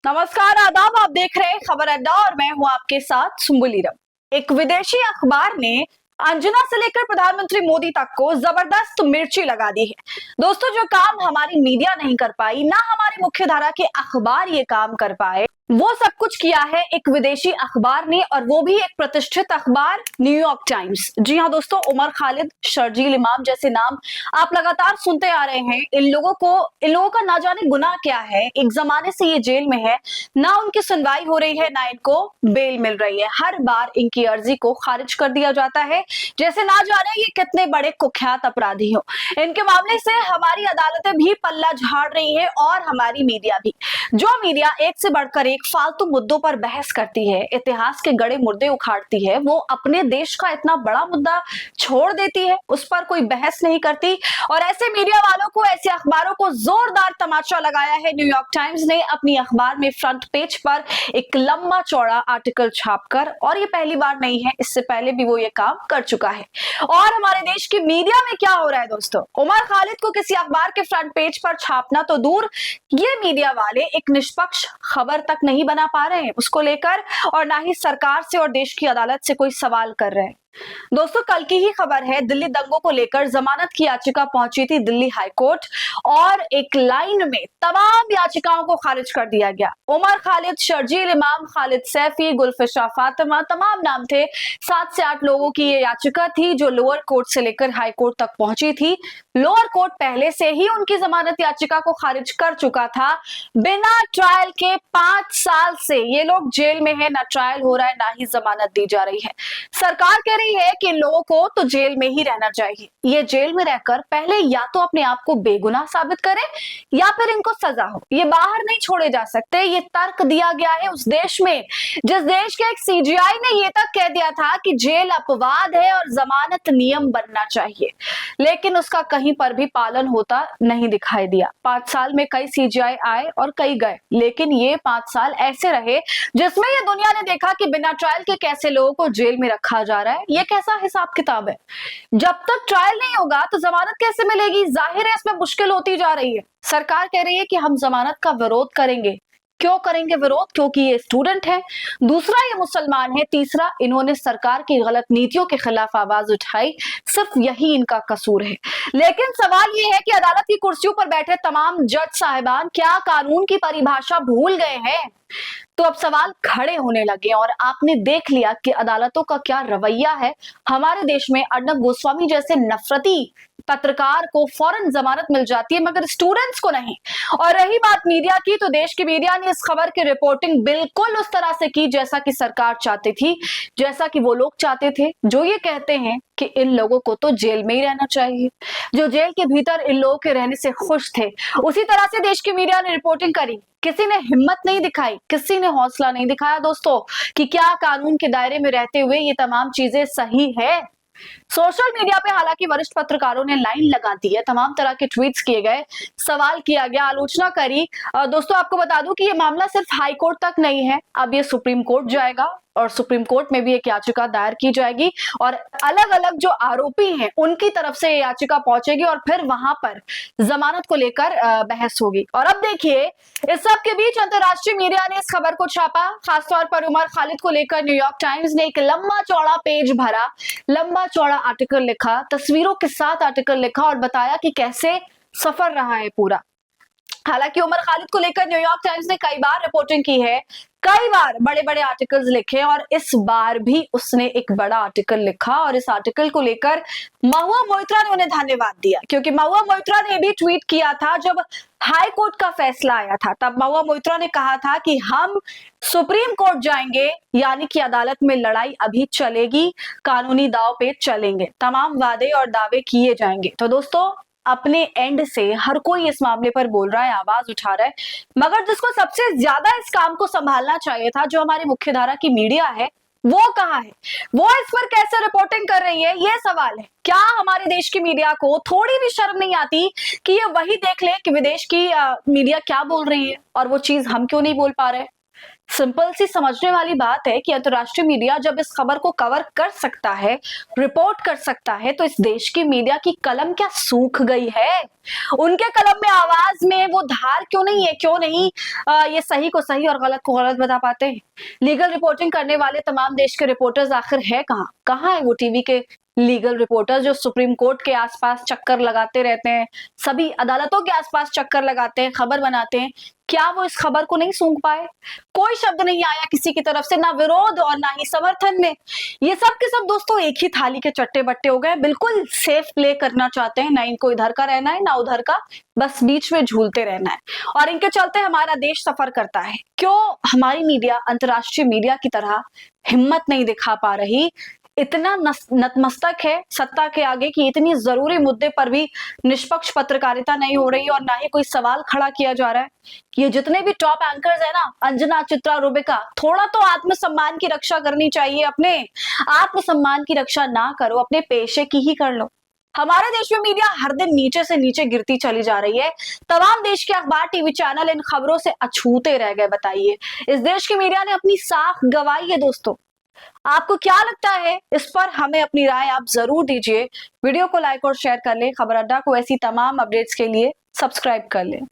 नमस्कार, आदाब। आप देख रहे हैं खबर अड्डा और मैं हूं आपके साथ सुम्बुल ईरम। एक विदेशी अखबार ने अंजना से लेकर प्रधानमंत्री मोदी तक को जबरदस्त मिर्ची लगा दी है। दोस्तों, जो काम हमारी मीडिया नहीं कर पाई, ना हमारी मुख्यधारा के अखबार ये काम कर पाए, वो सब कुछ किया है एक विदेशी अखबार ने, और वो भी एक प्रतिष्ठित अखबार न्यूयॉर्क टाइम्स। जी हाँ दोस्तों, उमर खालिद, शर्जील इमाम जैसे नाम आप लगातार सुनते आ रहे हैं। इन लोगों का ना जाने गुनाह क्या है। एक जमाने से ये जेल में है, ना उनकी सुनवाई हो रही है, ना इनको बेल मिल रही है। हर बार इनकी अर्जी को खारिज कर दिया जाता है, जैसे ना जाने ये कितने बड़े कुख्यात अपराधी हो। इनके मामले से हमारी अदालतें भी पल्ला झाड़ रही है और हमारी मीडिया भी। जो मीडिया एक से बढ़कर एक फालतू मुद्दों पर बहस करती है, इतिहास के गड़े मुर्दे उखाड़ती है, वो अपने देश का इतना बड़ा मुद्दा छोड़ देती है, उस पर कोई बहस नहीं करती। और ऐसे मीडिया वालों को, ऐसे अखबारों को जोरदार तमाचा लगाया है न्यूयॉर्क टाइम्स ने अपनी अखबार में फ्रंट पेज पर एक लंबा चौड़ा आर्टिकल छापकर। और ये पहली बार नहीं है, इससे पहले भी वो ये काम कर चुका है। और हमारे देश की मीडिया में क्या हो रहा है दोस्तों, उमर खालिद को किसी अखबार के फ्रंट पेज पर छापना तो दूर, ये मीडिया वाले एक निष्पक्ष खबर तक नहीं बना पा रहे हैं उसको लेकर, और ना ही सरकार से और देश की अदालत से कोई सवाल कर रहे हैं। दोस्तों, कल की ही खबर है, दिल्ली दंगों को लेकर जमानत की याचिका पहुंची थी दिल्ली हाईकोर्ट, और एक लाइन में तमाम याचिकाओं को खारिज कर दिया गया। उमर खालिद, शर्जील इमाम, खालिद सैफी, गुलफिशा फातिमा, तमाम नाम थे। 7 से 8 लोगों की ये याचिका थी जो लोअर कोर्ट से लेकर हाई कोर्ट तक पहुंची थी। लोअर कोर्ट पहले से ही उनकी जमानत याचिका को खारिज कर चुका था। बिना ट्रायल के 5 साल से ये लोग जेल में है, ना ट्रायल हो रहा है, ना ही जमानत दी जा रही है। सरकार कह रही है कि इन लोगों को तो जेल में ही रहना चाहिए। ये जेल में रहकर पहले या तो अपने आप को बेगुनाह साबित करें, या फिर इनको सजा हो। ये बाहर नहीं छोड़े जा सकते। ये तर्क दिया गया है उस देश में जिस देश के एक सीजीआई ने ये तक कह दिया था कि जेल अपवाद है और जमानत नियम बनना चाहिए, लेकिन उसका कहीं पर भी पालन होता नहीं दिखाई दिया। 5 साल में कई सीजीआई आए और कई गए, लेकिन ये 5 साल ऐसे रहे जिसमें ये दुनिया ने देखा कि बिना ट्रायल के कैसे लोगों को जेल में रखा जा रहा है। ये कैसा हिसाब किताब है? जब तक ट्रायल नहीं होगा तो जमानत कैसे मिलेगी? जाहिर है इसमें मुश्किल होती जा रही है। सरकार कह रही है कि हम जमानत का विरोध करेंगे। क्यों करेंगे विरोध? क्योंकि ये स्टूडेंट है, दूसरा ये मुसलमान है, तीसरा इन्होंने सरकार की गलत नीतियों के खिलाफ आवाज उठाई। सिर्फ यही इनका कसूर है। लेकिन सवाल ये है कि अदालत की कुर्सियों पर बैठे तमाम जज साहिबान क्या कानून की परिभाषा भूल गए हैं? तो अब सवाल खड़े होने लगे, और आपने देख लिया कि अदालतों का क्या रवैया है। हमारे देश में अर्नब गोस्वामी जैसे नफरती पत्रकार को फौरन जमानत मिल जाती है, मगर स्टूडेंट्स को नहीं। और रही बात मीडिया की, तो देश की मीडिया ने इस खबर की रिपोर्टिंग बिल्कुल उस तरह से की जैसा कि सरकार चाहती थी, जैसा कि वो लोग चाहते थे जो ये कहते हैं कि इन लोगों को तो जेल में ही रहना चाहिए, जो जेल के भीतर इन लोगों के रहने से खुश थे। उसी तरह से देश की मीडिया ने रिपोर्टिंग करी। किसी ने हिम्मत नहीं दिखाई, किसी ने हौसला नहीं दिखाया दोस्तों कि क्या कानून के दायरे में रहते हुए ये तमाम चीजें सही है। सोशल मीडिया पे हालांकि वरिष्ठ पत्रकारों ने लाइन लगा दी है, तमाम तरह के ट्वीट्स किए गए, सवाल किया गया, आलोचना करी। दोस्तों, आपको बता दूं कि ये मामला सिर्फ हाई कोर्ट तक नहीं है, अब ये सुप्रीम कोर्ट जाएगा, और सुप्रीम कोर्ट में भी एक याचिका दायर की जाएगी, और अलग अलग जो आरोपी हैं उनकी तरफ से ये याचिका पहुंचेगी, और फिर वहां पर जमानत को लेकर बहस होगी। और अब देखिए, इस सब के बीच अंतरराष्ट्रीय मीडिया ने इस खबर को छापा। खासतौर पर उमर खालिद को लेकर न्यूयॉर्क टाइम्स ने एक लंबा चौड़ा पेज भरा, लंबा चौड़ा आर्टिकल लिखा, तस्वीरों के साथ आर्टिकल लिखा, और बताया कि कैसे सफर रहा है पूरा। हालांकि उमर खालिद को लेकर न्यूयॉर्क टाइम्स ने कई बार रिपोर्टिंग की है, कई बार बड़े बड़े आर्टिकल्स लिखे, और इस बार भी उसने एक बड़ा आर्टिकल लिखा। और इस आर्टिकल को लेकर महुआ मोइत्रा ने उन्हें धन्यवाद दिया, क्योंकि महुआ मोइत्रा ने भी ट्वीट किया था जब हाई कोर्ट का फैसला आया था। तब महुआ मोइत्रा ने कहा था कि हम सुप्रीम कोर्ट जाएंगे, यानी कि अदालत में लड़ाई अभी चलेगी, कानूनी दाव पे चलेंगे, तमाम वादे और दावे किए जाएंगे। तो दोस्तों, अपने एंड से हर कोई इस मामले पर बोल रहा है, आवाज उठा रहा है, मगर जिसको सबसे ज्यादा इस काम को संभालना चाहिए था, जो हमारी मुख्यधारा की मीडिया है, वो कहाँ है? वो इस पर कैसे रिपोर्टिंग कर रही है? ये सवाल है। क्या हमारे देश की मीडिया को थोड़ी भी शर्म नहीं आती कि ये वही देख ले कि विदेश की मीडिया क्या बोल रही है, और वो चीज हम क्यों नहीं बोल पा रहे? सिंपल सी समझने वाली बात है कि अंतर्राष्ट्रीय मीडिया जब इस खबर को कवर कर सकता है, रिपोर्ट कर सकता है, तो इस देश की मीडिया की कलम क्या सूख गई है? उनके कलम में आवाज में वो धार क्यों नहीं है? क्यों नहीं ये सही को सही और गलत को गलत बता पाते हैं? लीगल रिपोर्टिंग करने वाले तमाम देश के रिपोर्टर्स आखिर है कहाँ? कहाँ है वो टीवी के लीगल रिपोर्टर जो सुप्रीम कोर्ट के आसपास चक्कर लगाते रहते हैं, सभी अदालतों के आसपास चक्कर लगाते हैं, खबर बनाते हैं? क्या वो इस खबर को नहीं सूंघ पाए? कोई शब्द नहीं आया किसी की तरफ से, ना विरोध और ना ही समर्थन में। ये सब के सब दोस्तों एक ही थाली के चट्टे बट्टे हो गए, बिल्कुल सेफ प्ले करना चाहते हैं, ना इनको इधर का रहना है ना उधर का, बस बीच में झूलते रहना है और इनके चलते हमारा देश सफर करता है। क्यों हमारी मीडिया अंतर्राष्ट्रीय मीडिया की तरह हिम्मत नहीं दिखा पा रही, इतना नतमस्तक है सत्ता के आगे कि इतनी जरूरी मुद्दे पर भी निष्पक्ष पत्रकारिता नहीं हो रही और ना ही कोई सवाल खड़ा किया जा रहा है? ये जितने भी टॉप एंकर्स है ना, अंजना, चित्रा, रूबिका, थोड़ा तो आत्मसम्मान की रक्षा करनी चाहिए। अपने आत्मसम्मान की रक्षा ना करो, अपने पेशे की ही कर लो। हमारे देश में मीडिया हर दिन नीचे से नीचे गिरती चली जा रही है। तमाम देश के अखबार, टीवी चैनल इन खबरों से अछूते रह गए। बताइए, इस देश की मीडिया ने अपनी साख गंवाई है दोस्तों। आपको क्या लगता है इस पर? हमें अपनी राय आप जरूर दीजिए। वीडियो को लाइक और शेयर कर लें। खबर अड्डा को ऐसी तमाम अपडेट्स के लिए सब्सक्राइब कर लें।